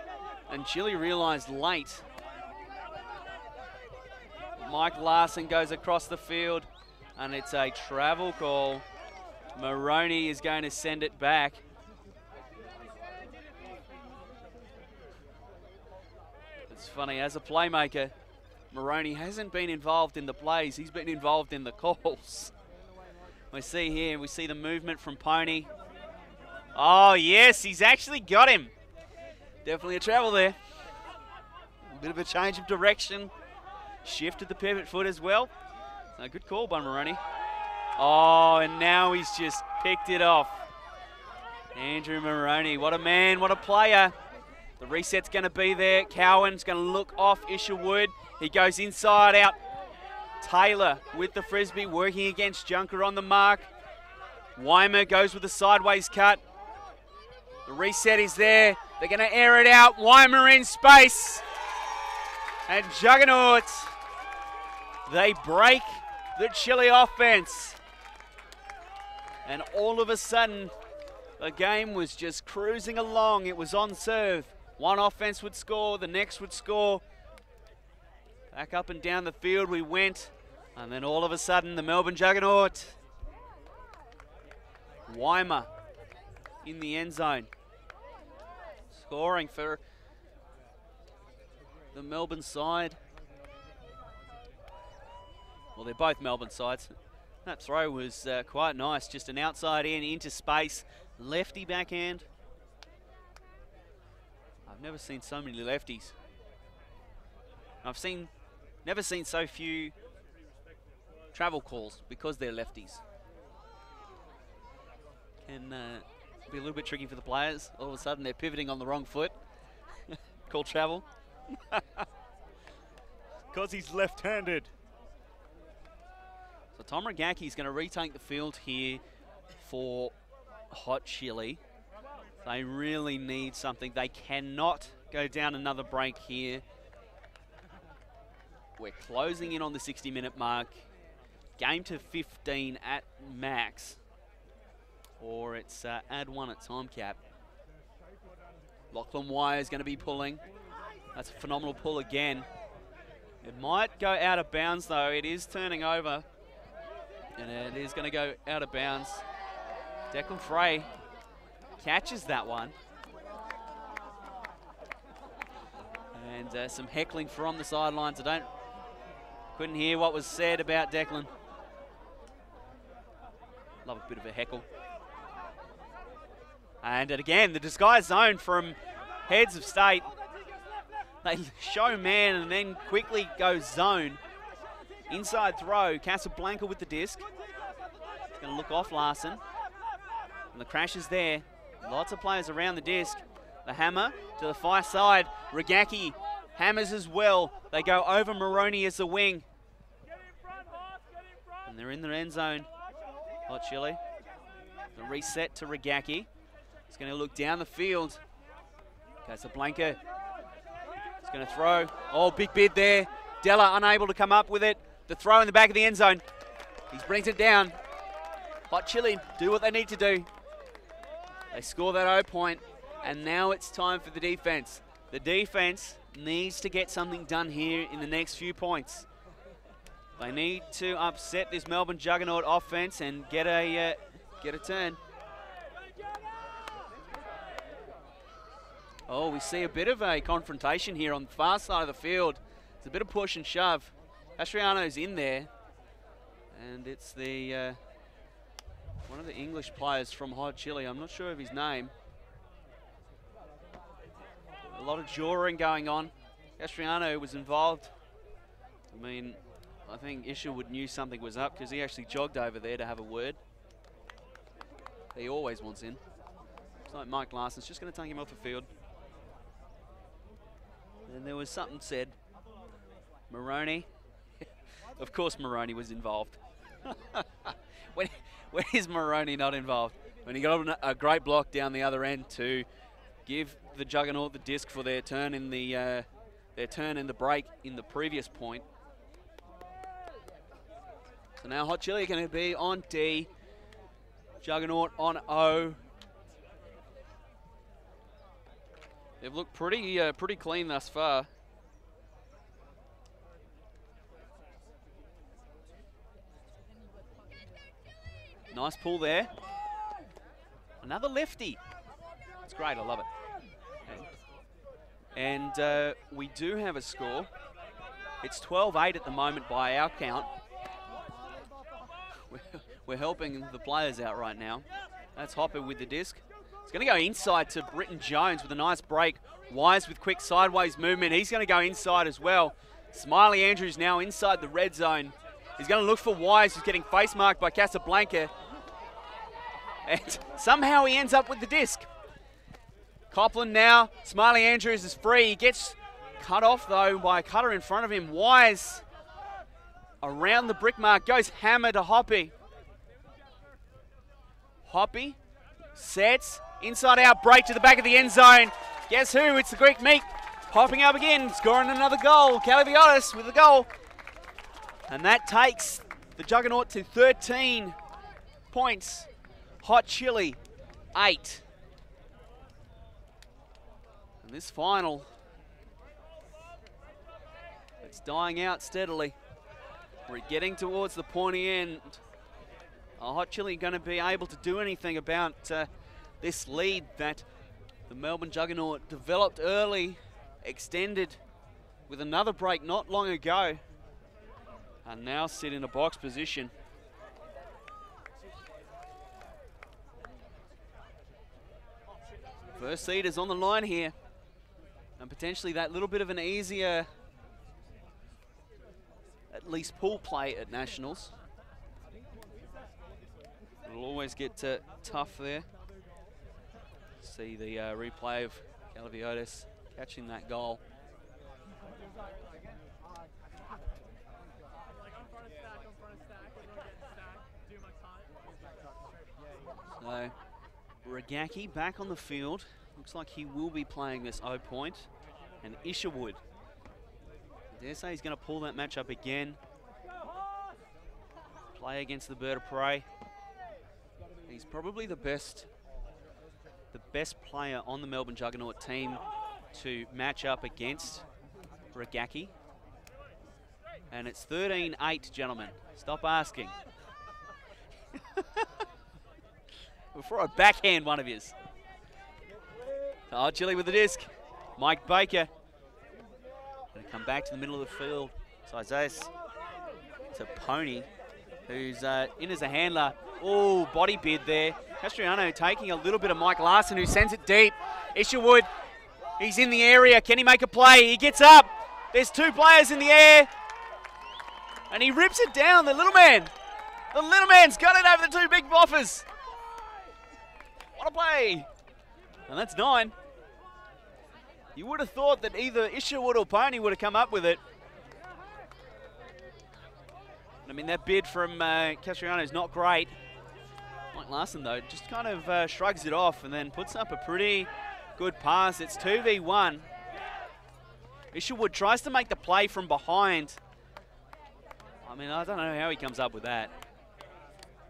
and Chile realised late. Mike Larson goes across the field, and it's a travel call. Maroney is going to send it back. It's funny, as a playmaker, Maroney hasn't been involved in the plays. He's been involved in the calls. We see here, we see the movement from Pony. Oh, yes, he's actually got him. Definitely a travel there. A bit of a change of direction. Shifted the pivot foot as well. So good call by Maroney. Oh, and now he's just picked it off. Andrew Maroney, what a man, what a player. The reset's going to be there. Cowan's going to look off Isherwood. He goes inside out. Taylor with the frisbee, working against Junker on the mark. Weimer goes with the sideways cut. The reset is there. They're going to air it out. Weimer in space. And Juggernauts, they break the Chile offense. And all of a sudden, the game was just cruising along. It was on serve. One offense would score, the next would score. Back up and down the field we went. And then all of a sudden, the Melbourne Juggernaut. Weimer in the end zone. Scoring for the Melbourne side. Well, they're both Melbourne sides. That throw was quite nice. Just an outside in, into space. Lefty backhand. I've never seen so many lefties. I've Never seen so few travel calls because they're lefties. Can be a little bit tricky for the players. All of a sudden they're pivoting on the wrong foot. Call travel. Because he's left-handed. So Tom Regacki is going to retake the field here for Hot Chili. They really need something. They cannot go down another break here. We're closing in on the 60-minute mark. Game to 15 at max. Or it's add 1 at time cap. Lachlan Wire is going to be pulling. That's a phenomenal pull again. It might go out of bounds though. It is turning over. And it is going to go out of bounds. Declan Frey catches that one. And some heckling from the sidelines. Couldn't hear what was said about Declan. Love a bit of a heckle. And again, the disguise zone from Heads of State. They show man and then quickly go zone. Inside throw, Casablanca with the disc. It's going to look off Larson. And the crash is there. Lots of players around the disc. The hammer to the far side. Regacki hammers as well. They go over Maroney as the wing. And they're in the end zone. Hot Chili. The reset to Regacki. He's going to look down the field. Casablanca. He's going to throw. Oh, big bid there. Della unable to come up with it. The throw in the back of the end zone. He brings it down. Hot Chili do what they need to do. They score that 0 point. And now it's time for the defense. The defense needs to get something done here in the next few points. They need to upset this Melbourne Juggernaut offense and get a turn. Oh, we see a bit of a confrontation here on the far side of the field. It's a bit of push and shove. Castriano's in there. And it's the one of the English players from Hot Chili. I'm not sure of his name. A lot of jawing going on. Castriano was involved. I mean, I think Isherwood knew something was up because he actually jogged over there to have a word. He always wants in. It's like Mike Larson's just going to take him off the field. And there was something said. Maroney. Of course Maroney was involved. when is Maroney not involved? When he got a great block down the other end to give the Juggernaut the disc for their turn in the break in the previous point. So now Hot Chili are going to be on D. Juggernaut on O. They've looked pretty clean thus far. Nice pull there. Another lefty. It's great, I love it. And we do have a score. It's 12-8 at the moment by our count. We're helping the players out right now. That's Hopper with the disc. It's going to go inside to Britton Jones with a nice break. Wise with quick sideways movement. He's going to go inside as well. Smiley Andrews now inside the red zone. He's going to look for Wise, who's getting face marked by Casablanca. And somehow he ends up with the disc. Copland now. Smiley Andrews is free. He gets cut off, though, by a cutter in front of him. Wise around the brick mark. Goes hammer to Hoppy. Hoppy sets. Inside out break to the back of the end zone. Guess who? It's the Greek Meat. Popping up again. Scoring another goal. Caliviotis with the goal. And that takes the Juggernaut to 13 points. Hot Chili, 8. And this final, it's dying out steadily. We're getting towards the pointy end. Hot Chili going to be able to do anything about this lead that the Melbourne Juggernaut developed early, extended with another break not long ago, and now sit in a box position. First seed is on the line here, and potentially that little bit of an easier least pool play at Nationals. It'll always get tough there. See the replay of Galaviotis catching that goal. So, Ragaki back on the field. Looks like he will be playing this O point. And Isherwood. I dare say he's going to pull that match up again. Play against the bird of prey. He's probably the best player on the Melbourne Juggernaut team to match up against Ragaki. And it's 13-8, gentlemen. Stop asking. Before I backhand one of yous. Oh, Chile with the disc. Mike Baker. Going to come back to the middle of the field. So Isaias to Pony, who's in as a handler. Oh, body bid there. Castriano taking a little bit of Mike Larson, who sends it deep. Isherwood, he's in the area. Can he make a play? He gets up. There's two players in the air. And he rips it down, the little man. The little man's got it over the two big boffers. What a play. And that's 9. You would have thought that either Isherwood or Pony would have come up with it. I mean, that bid from Castriano is not great. Mike Larson, though, just kind of shrugs it off and then puts up a pretty good pass. It's 2v1. Isherwood tries to make the play from behind. I mean, I don't know how he comes up with that.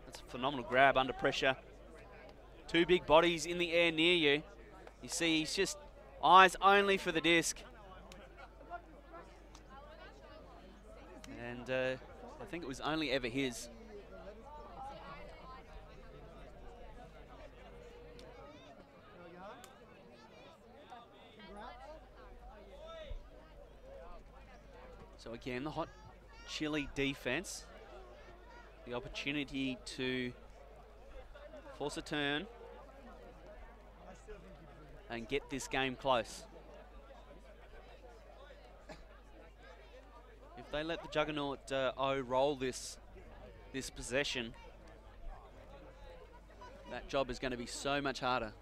That's a phenomenal grab under pressure. Two big bodies in the air near you. You see, he's just eyes only for the disc. And I think it was only ever his. So again, the Hot Chili defense. The opportunity to force a turn and get this game close. If they let the Juggernaut O roll this possession, that job is going to be so much harder.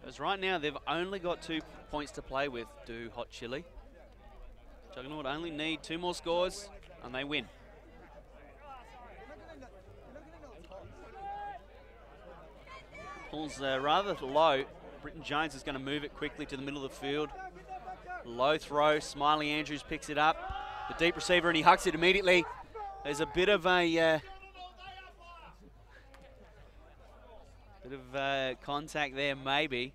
Because right now they've only got 2 points to play with, do Hot Chili. Juggernaut only need 2 more scores and they win. Pulls rather low. Britton Jones is going to move it quickly to the middle of the field. Low throw. Smiley Andrews picks it up. The deep receiver, and he hucks it immediately. There's a bit of a contact there, maybe.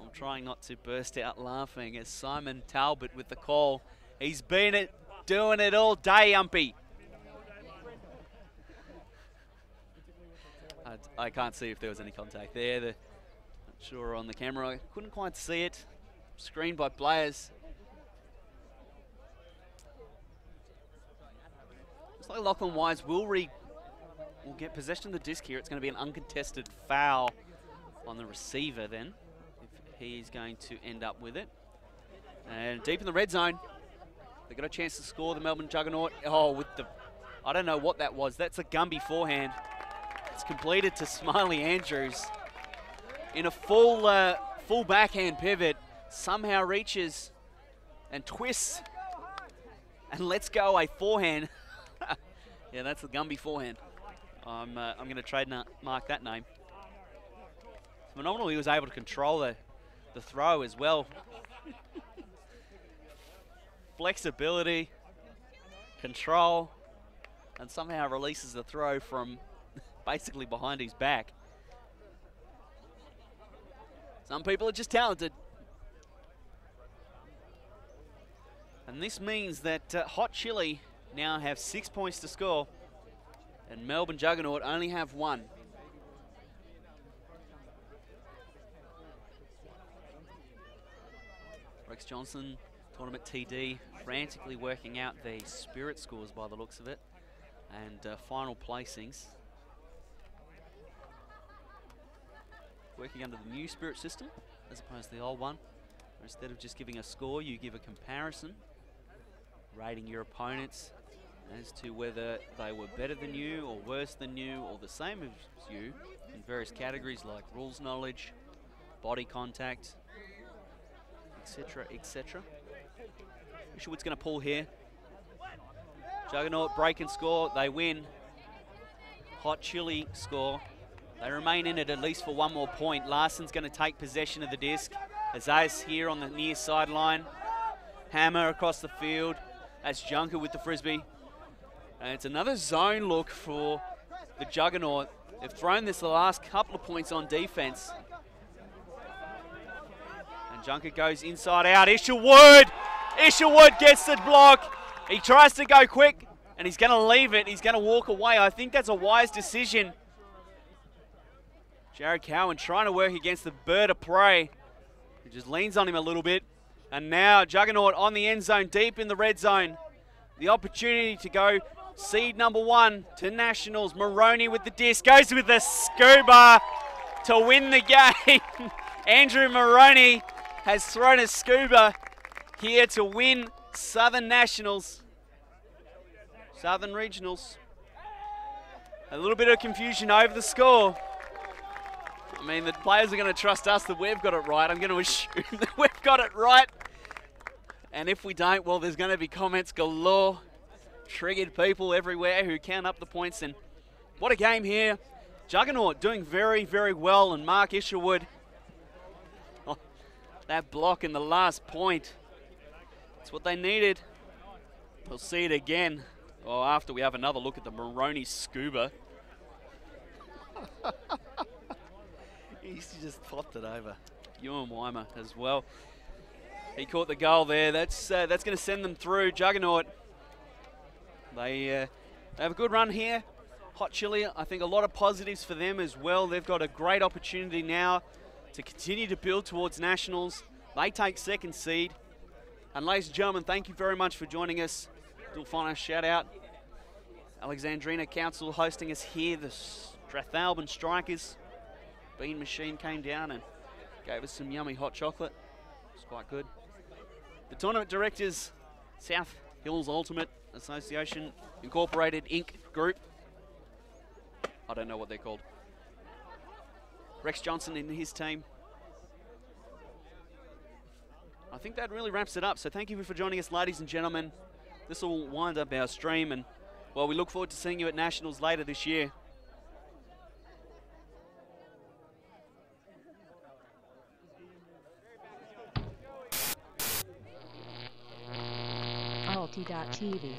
I'm trying not to burst out laughing as Simon Talbot with the call. He's been doing it all day, Umpy. I can't see if there was any contact there. Not sure on the camera. I couldn't quite see it. Screened by players. Looks like Lachlan Wise will get possession of the disc here. It's going to be an uncontested foul on the receiver then, if he's going to end up with it. And deep in the red zone. They've got a chance to score, the Melbourne Juggernaut. Oh, with the, I don't know what that was. That's a Gumby forehand. It's completed to Smiley Andrews in a full backhand pivot. Somehow reaches and twists and lets go a forehand. Yeah, that's the Gumby forehand. I'm going to trademark that name. Phenomenal. He was able to control the throw as well. Flexibility, control, and somehow releases the throw from basically behind his back. Some people are just talented. And this means that Hot Chili now have 6 points to score, and Melbourne Juggernaut only have 1. Rex Johnson, tournament TD, frantically working out the spirit scores by the looks of it, and final placings. Working under the new spirit system as opposed to the old one. Instead of just giving a score, you give a comparison, rating your opponents as to whether they were better than you or worse than you or the same as you in various categories like rules knowledge, body contact, etc., etc. Isherwood's going to pull here. Juggernaut break and score. They win. Hot Chili score. They remain in it at least for one more point. Larson's going to take possession of the disc. Azais here on the near sideline. Hammer across the field. That's Junker with the frisbee. And it's another zone look for the Juggernaut. They've thrown this the last couple of points on defense. And Junker goes inside out. Isherwood! Isherwood gets the block. He tries to go quick and he's going to leave it. He's going to walk away. I think that's a wise decision. Jared Cowan trying to work against the bird of prey. He just leans on him a little bit. And now Juggernaut on the end zone, deep in the red zone. The opportunity to go seed number 1 to Nationals. Maroney with the disc, goes with the scuba to win the game. Andrew Maroney has thrown a scuba here to win Southern Nationals. Southern Regionals. A little bit of confusion over the score. I mean, the players are going to trust us that we've got it right. I'm going to assume that we've got it right. And if we don't, well, there's going to be comments galore. Triggered people everywhere who count up the points. And what a game here. Juggernaut doing very, very well. And Mark Isherwood, oh, that block in the last point. That's what they needed. We'll see it again. Oh, after we have another look at the Maroney scuba. He's just popped it over. Ewan Weimer as well. He caught the goal there. That's going to send them through. Juggernaut. They have a good run here. Hot Chili, I think a lot of positives for them as well. They've got a great opportunity now to continue to build towards Nationals. They take second seed. And ladies and gentlemen, thank you very much for joining us. Do a final shout out. Alexandrina Council hosting us here. The Strathalbyn Strikers. Bean Machine came down and gave us some yummy hot chocolate. It's quite good. The tournament directors, South Hills Ultimate Association Incorporated Inc. Group. I don't know what they're called. Rex Johnson and his team. I think that really wraps it up. So thank you for joining us, ladies and gentlemen. This will wind up our stream, and well, we look forward to seeing you at Nationals later this year. Alti.tv